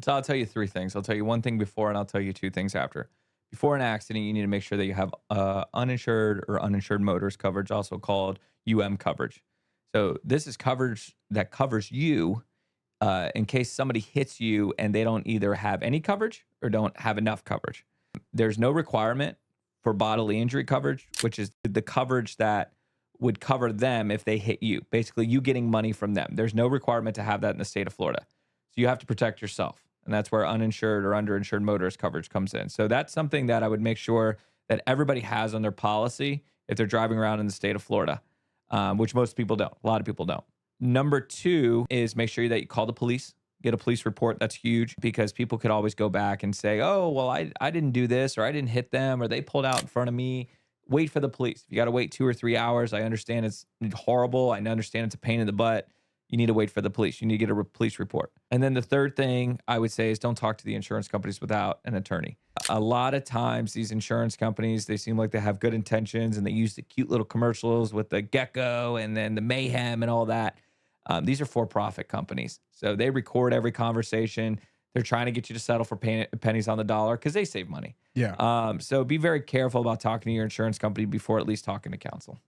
So I'll tell you three things. I'll tell you one thing before, and I'll tell you two things after. Before an accident, you need to make sure that you have uninsured or uninsured motorist coverage, also called coverage. So this is coverage that covers you in case somebody hits you and they don't either have any coverage or don't have enough coverage. There's no requirement for bodily injury coverage, which is the coverage that would cover them if they hit you. Basically, you getting money from them. There's no requirement to have that in the state of Florida. So you have to protect yourself. And that's where uninsured or underinsured motorist coverage comes in. So that's something that I would make sure that everybody has on their policy if they're driving around in the state of Florida, which most people don't. A lot of people don't. Number two is make sure that you call the police, get a police report. That's huge because people could always go back and say, oh, well, I didn't do this, or I didn't hit them, or they pulled out in front of me. Wait for the police. If you got to wait 2 or 3 hours, I understand it's horrible. I understand it's a pain in the butt. You need to wait for the police. You need to get a police report. And then the third thing I would say is don't talk to the insurance companies without an attorney. A lot of times these insurance companies, they seem like they have good intentions and they use the cute little commercials with the gecko and then the mayhem and all that. These are for-profit companies. So they record every conversation. They're trying to get you to settle for pennies on the dollar because they save money. Yeah. So be very careful about talking to your insurance company before at least talking to counsel.